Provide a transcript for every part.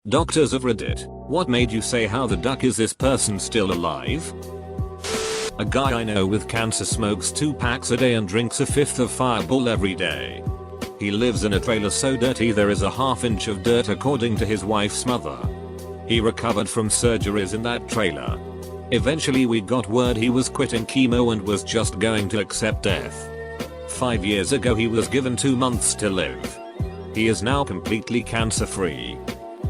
Doctors of Reddit, what made you say how the duck is this person still alive? A guy I know with cancer smokes 2 packs a day and drinks a fifth of Fireball every day. He lives in a trailer so dirty there is a ½ inch of dirt according to his wife's mother. He recovered from surgeries in that trailer. Eventually we got word he was quitting chemo and was just going to accept death. 5 years ago he was given 2 months to live. He is now completely cancer free.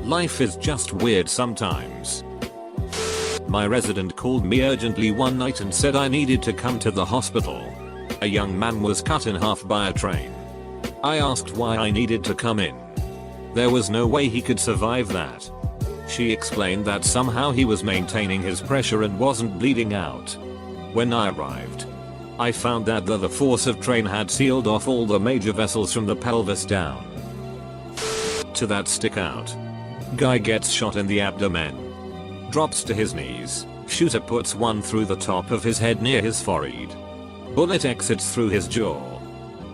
Life is just weird sometimes. My resident called me urgently one night and said I needed to come to the hospital. A young man was cut in half by a train. I asked why I needed to come in. There was no way he could survive that. She explained that somehow he was maintaining his pressure and wasn't bleeding out. When I arrived, I found that the force of train had sealed off all the major vessels from the pelvis down to that stick out. Guy gets shot in the abdomen. Drops to his knees. Shooter puts one through the top of his head near his forehead. Bullet exits through his jaw.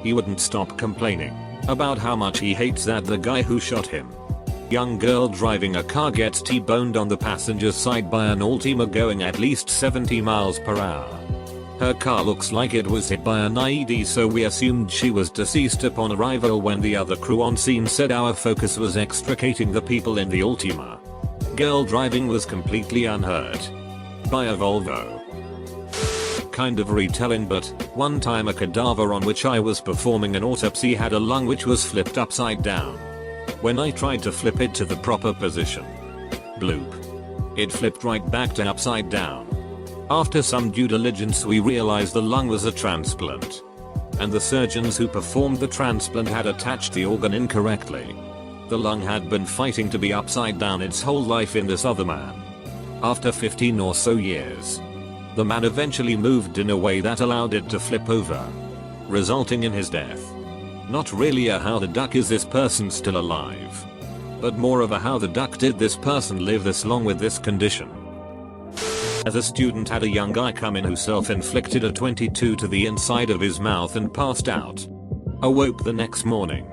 He wouldn't stop complaining about how much he hates the guy who shot him. Young girl driving a car gets T-boned on the passenger's side by an Altima going at least 70 miles per hour. Her car looks like it was hit by an IED, so we assumed she was deceased upon arrival when the other crew on scene said our focus was extricating the people in the Altima. Girl driving was completely unhurt by a Volvo. Kind of retelling, but one time a cadaver on which I was performing an autopsy had a lung which was flipped upside down. When I tried to flip it to the proper position, bloop, it flipped right back to upside down. After some due diligence we realized the lung was a transplant, and the surgeons who performed the transplant had attached the organ incorrectly. The lung had been fighting to be upside down its whole life in this other man. After 15 or so years, the man eventually moved in a way that allowed it to flip over, resulting in his death. Not really a how the duck is this person still alive, but more of a how the duck did this person live this long with this condition. As a student had a young guy come in who self-inflicted a 22 to the inside of his mouth and passed out. Awoke the next morning.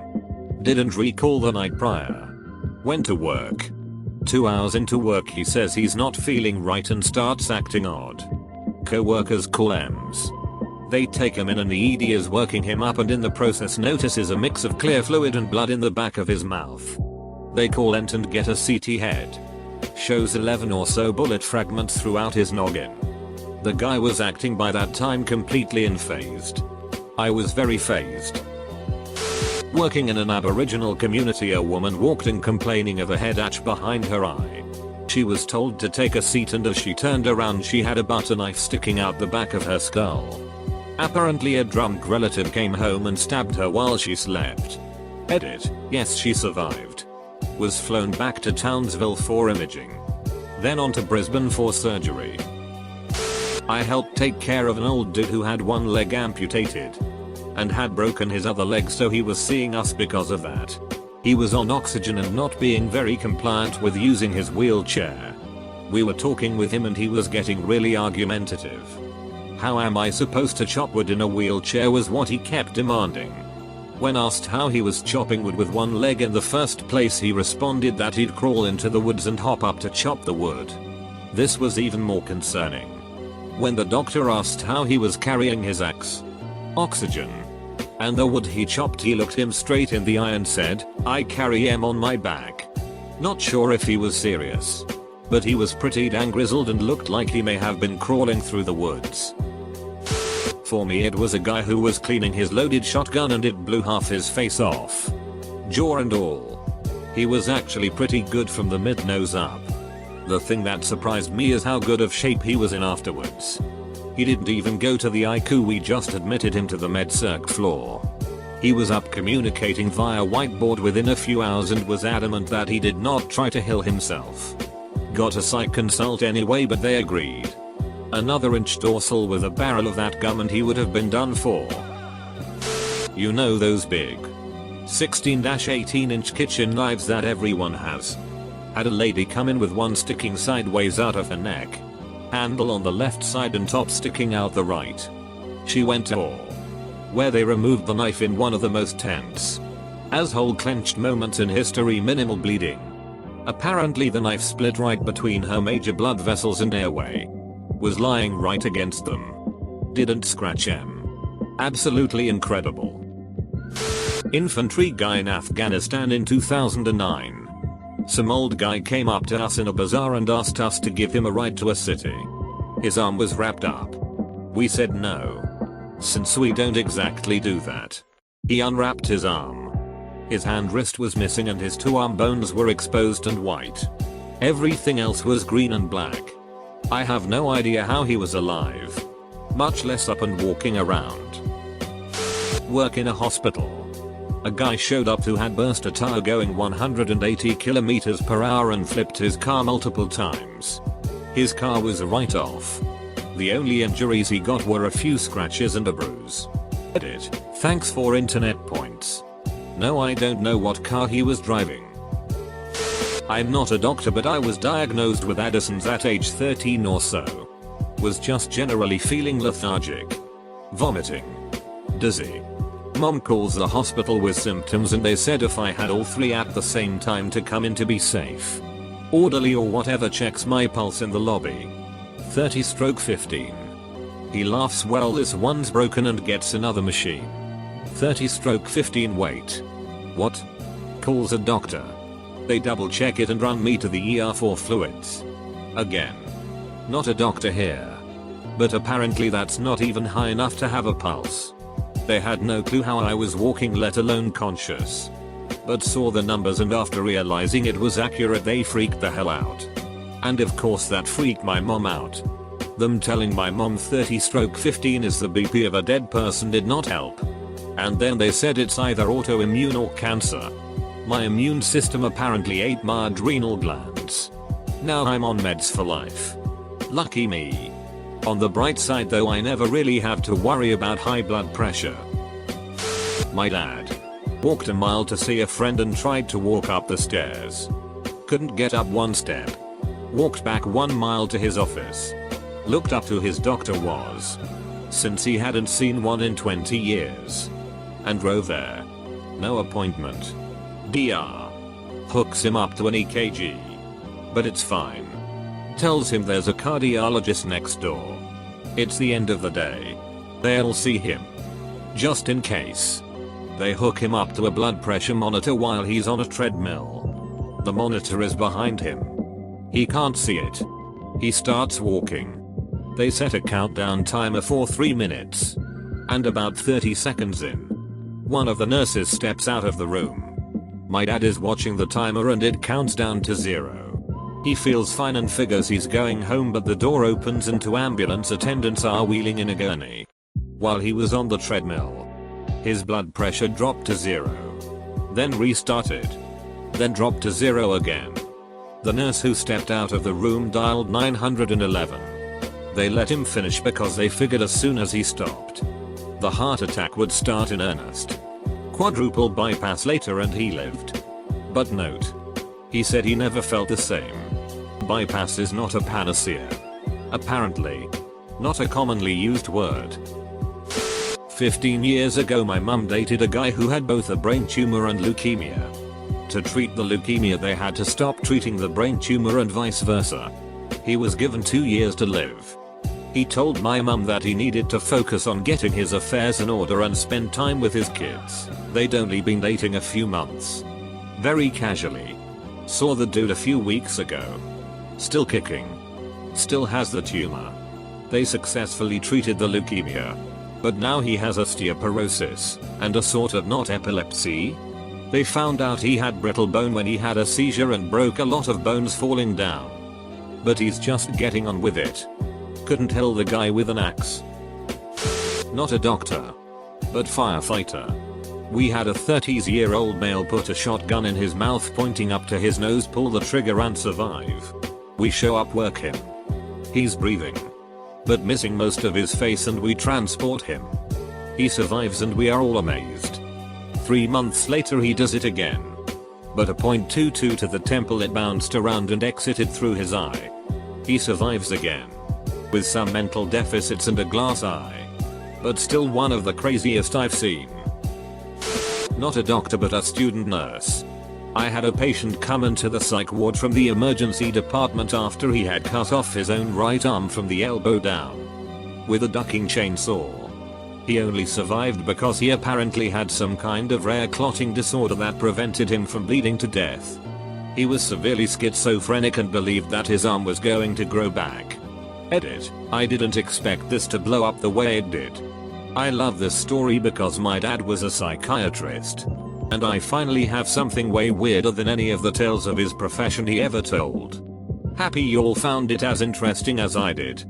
Didn't recall the night prior. Went to work. 2 hours into work he says he's not feeling right and starts acting odd. Co-workers call EMS. They take him in and the ED is working him up and in the process notices a mix of clear fluid and blood in the back of his mouth. They call ENT and get a CT head. Shows 11 or so bullet fragments throughout his noggin. The guy was acting by that time completely unfazed. I was very fazed. Working in an Aboriginal community, a woman walked in complaining of a head itch behind her eye. She was told to take a seat and as she turned around she had a butter knife sticking out the back of her skull. Apparently a drunk relative came home and stabbed her while she slept. Edit, yes, she survived. Was flown back to Townsville for imaging. Then on to Brisbane for surgery. I helped take care of an old dude who had one leg amputated and had broken his other leg, so he was seeing us because of that. He was on oxygen and not being very compliant with using his wheelchair. We were talking with him and he was getting really argumentative. How am I supposed to chop wood in a wheelchair was what he kept demanding. When asked how he was chopping wood with one leg in the first place, he responded that he'd crawl into the woods and hop up to chop the wood. This was even more concerning. When the doctor asked how he was carrying his axe, oxygen, and the wood he chopped, he looked him straight in the eye and said, "I carry em on my back." Not sure if he was serious, but he was pretty dang grizzled and looked like he may have been crawling through the woods. For me it was a guy who was cleaning his loaded shotgun and it blew half his face off. Jaw and all. He was actually pretty good from the mid-nose up. The thing that surprised me is how good of shape he was in afterwards. He didn't even go to the ICU, we just admitted him to the med-surg floor. He was up communicating via whiteboard within a few hours and was adamant that he did not try to heal himself. Got a psych consult anyway, but they agreed. Another inch dorsal with a barrel of that gum and he would have been done for. You know those big 16-18 inch kitchen knives that everyone has. Had a lady come in with one sticking sideways out of her neck, handle on the left side and top sticking out the right. She went to war, where they removed the knife in one of the most tense, as whole clenched moments in history, minimal bleeding. Apparently the knife split right between her major blood vessels and airway. Was lying right against them. Didn't scratch him. Absolutely incredible. Infantry guy in Afghanistan in 2009. Some old guy came up to us in a bazaar and asked us to give him a ride to a city. His arm was wrapped up. We said no, since we don't exactly do that. He unwrapped his arm. His hand wrist was missing and his two arm bones were exposed and white. Everything else was green and black. I have no idea how he was alive, much less up and walking around. Work in a hospital. A guy showed up who had burst a tire going 180 km per hour and flipped his car multiple times. His car was a write-off. The only injuries he got were a few scratches and a bruise. Edit. Thanks for internet points. No, I don't know what car he was driving. I'm not a doctor, but I was diagnosed with Addison's at age 13 or so. Was just generally feeling lethargic. Vomiting. Dizzy. Mom calls the hospital with symptoms and they said if I had all three at the same time to come in to be safe. Orderly or whatever checks my pulse in the lobby. 30/15. He laughs, well this one's broken, and gets another machine. 30/15 wait. What? Calls a doctor. They double check it and run me to the ER for fluids. Again. Not a doctor here. But apparently that's not even high enough to have a pulse. They had no clue how I was walking, let alone conscious. But saw the numbers and after realizing it was accurate they freaked the hell out. And of course that freaked my mom out. Them telling my mom 30/15 is the BP of a dead person did not help. And then they said it's either autoimmune or cancer. My immune system apparently ate my adrenal glands. Now I'm on meds for life. Lucky me. On the bright side though, I never really have to worry about high blood pressure. My dad walked a mile to see a friend and tried to walk up the stairs. Couldn't get up one step. Walked back 1 mile to his office. Looked up who his doctor was, since he hadn't seen one in 20 years. And drove there. No appointment. DR. Hooks him up to an EKG. But it's fine. Tells him there's a cardiologist next door. It's the end of the day. They'll see him. Just in case. They hook him up to a blood pressure monitor while he's on a treadmill. The monitor is behind him. He can't see it. He starts walking. They set a countdown timer for 3 minutes. And about 30 seconds in, one of the nurses steps out of the room. My dad is watching the timer and it counts down to 0. He feels fine and figures he's going home, but the door opens and 2 ambulance attendants are wheeling in a gurney. While he was on the treadmill, his blood pressure dropped to 0. Then restarted. Then dropped to 0 again. The nurse who stepped out of the room dialed 911. They let him finish because they figured as soon as he stopped, the heart attack would start in earnest. Quadruple bypass later and he lived. But note, he said he never felt the same. Bypass is not a panacea. Apparently. Not a commonly used word. 15 years ago my mum dated a guy who had both a brain tumor and leukemia. To treat the leukemia they had to stop treating the brain tumor and vice versa. He was given 2 years to live. He told my mum that he needed to focus on getting his affairs in order and spend time with his kids. They'd only been dating a few months. Very casually. Saw the dude a few weeks ago. Still kicking. Still has the tumor. They successfully treated the leukemia. But now he has osteoporosis, and a sort of not epilepsy. They found out he had brittle bone when he had a seizure and broke a lot of bones falling down. But he's just getting on with it. Couldn't kill the guy with an axe. Not a doctor, but firefighter. We had a 30-year-old male put a shotgun in his mouth pointing up to his nose, pull the trigger and survive. We show up, work him. He's breathing, but missing most of his face, and we transport him. He survives and we are all amazed. 3 months later he does it again. But a .22 to the temple, it bounced around and exited through his eye. He survives again. With some mental deficits and a glass eye. But still one of the craziest I've seen. Not a doctor but a student nurse. I had a patient come into the psych ward from the emergency department after he had cut off his own right arm from the elbow down with a ducking chainsaw. He only survived because he apparently had some kind of rare clotting disorder that prevented him from bleeding to death. He was severely schizophrenic and believed that his arm was going to grow back. Edit. I didn't expect this to blow up the way it did. I love this story because my dad was a psychiatrist. And I finally have something way weirder than any of the tales of his profession he ever told. Happy y'all found it as interesting as I did.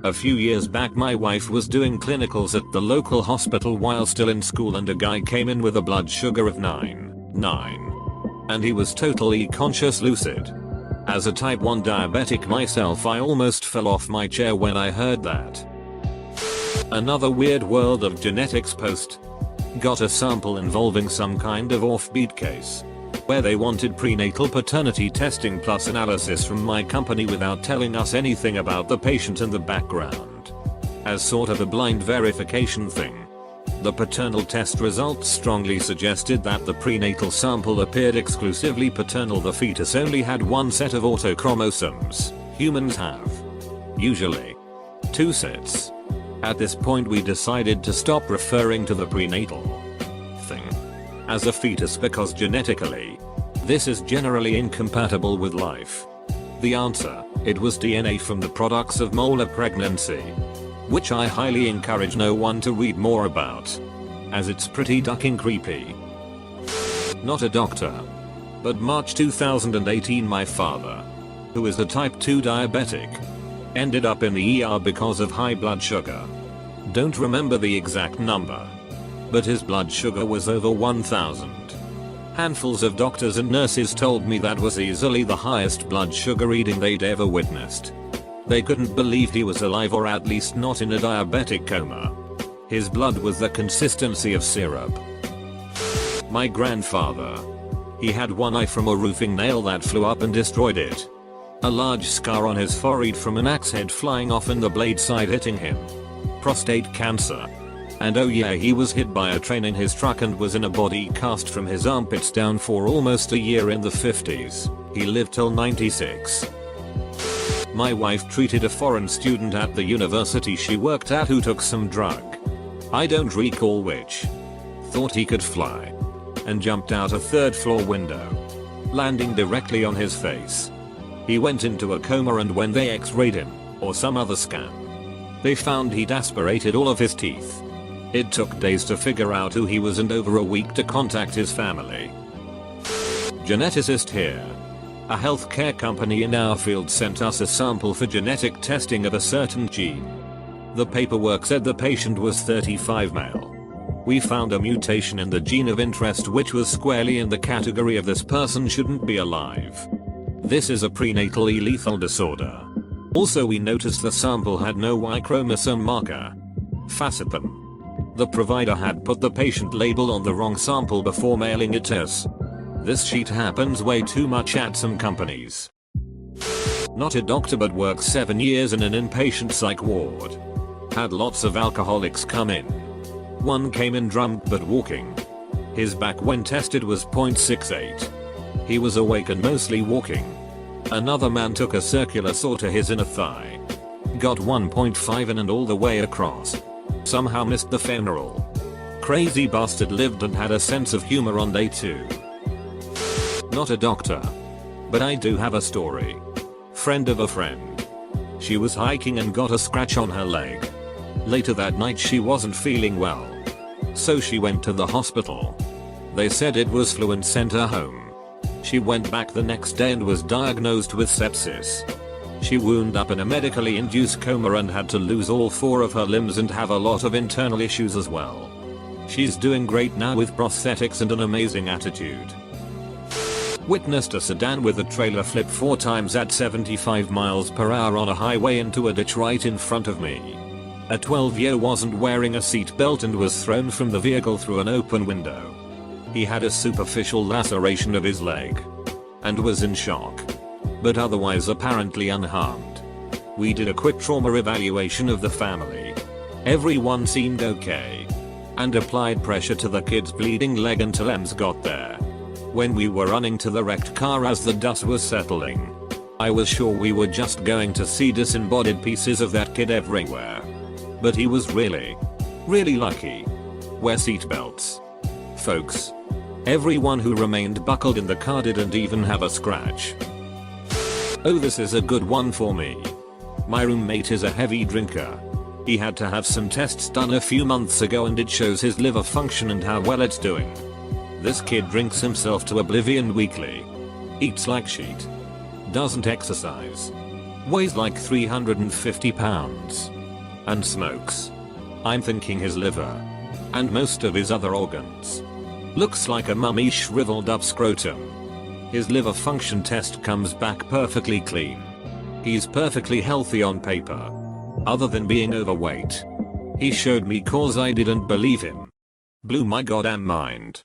A few years back my wife was doing clinicals at the local hospital while still in school and a guy came in with a blood sugar of 9. And he was totally conscious lucid. As a type 1 diabetic myself, I almost fell off my chair when I heard that. Another weird world of genetics post. Got a sample involving some kind of offbeat case where they wanted prenatal paternity testing plus analysis from my company without telling us anything about the patient in the background. As sort of a blind verification thing. The paternal test results strongly suggested that the prenatal sample appeared exclusively paternal. The fetus only had one set of autochromosomes. Humans have usually 2 sets. At this point we decided to stop referring to the prenatal thing as a fetus because genetically, this is generally incompatible with life. The answer, it was DNA from the products of molar pregnancy. Which I highly encourage no one to read more about, as it's pretty ducking creepy. Not a doctor. But March 2018 my father, who is a type 2 diabetic, ended up in the ER because of high blood sugar. Don't remember the exact number. But his blood sugar was over 1000. Handfuls of doctors and nurses told me that was easily the highest blood sugar reading they'd ever witnessed. They couldn't believe he was alive, or at least not in a diabetic coma. His blood was the consistency of syrup. My grandfather. He had one eye from a roofing nail that flew up and destroyed it. A large scar on his forehead from an axe head flying off and the blade side hitting him. Prostate cancer. And oh yeah, he was hit by a train in his truck and was in a body cast from his armpits down for almost a year in the 50s. He lived till 96. My wife treated a foreign student at the university she worked at who took some drug. I don't recall which. Thought he could fly. And jumped out a 3rd floor window, landing directly on his face. He went into a coma, and when they x-rayed him, or some other scan, they found he'd aspirated all of his teeth. It took days to figure out who he was and over a week to contact his family. Geneticist here. A healthcare company in our field sent us a sample for genetic testing of a certain gene. The paperwork said the patient was 35 male. We found a mutation in the gene of interest which was squarely in the category of this person shouldn't be alive. This is a prenatally lethal disorder. Also we noticed the sample had no Y chromosome marker. Facipin. The provider had put the patient label on the wrong sample before mailing it to us. This shit happens way too much at some companies. Not a doctor but worked 7 years in an inpatient psych ward. Had lots of alcoholics come in. One came in drunk but walking. His back when tested was 0.68. He was awake and mostly walking. Another man took a circular saw to his inner thigh. Got 1.5 in and all the way across. Somehow missed the funeral. Crazy bastard lived and had a sense of humor on day 2. Not a doctor. But I do have a story. Friend of a friend. She was hiking and got a scratch on her leg. Later that night she wasn't feeling well. So she went to the hospital. They said it was flu and sent her home. She went back the next day and was diagnosed with sepsis. She wound up in a medically induced coma and had to lose all 4 of her limbs and have a lot of internal issues as well. She's doing great now with prosthetics and an amazing attitude. Witnessed a sedan with a trailer flip 4 times at 75 miles per hour on a highway into a ditch right in front of me. A 12-year wasn't wearing a seatbelt and was thrown from the vehicle through an open window. He had a superficial laceration of his leg and was in shock, but otherwise apparently unharmed. We did a quick trauma evaluation of the family. Everyone seemed okay, and applied pressure to the kid's bleeding leg until EMS got there. When we were running to the wrecked car as the dust was settling, I was sure we were just going to see disembodied pieces of that kid everywhere. But he was really lucky. Wear seatbelts, folks. Everyone who remained buckled in the car didn't even have a scratch. Oh, this is a good one for me. My roommate is a heavy drinker. He had to have some tests done a few months ago and it shows his liver function and how well it's doing. This kid drinks himself to oblivion weekly. Eats like shit. Doesn't exercise. Weighs like 350 pounds. And smokes. I'm thinking his liver. And most of his other organs. Looks like a mummy shriveled up scrotum. His liver function test comes back perfectly clean. He's perfectly healthy on paper. Other than being overweight. He showed me cause I didn't believe him. Blew my goddamn mind.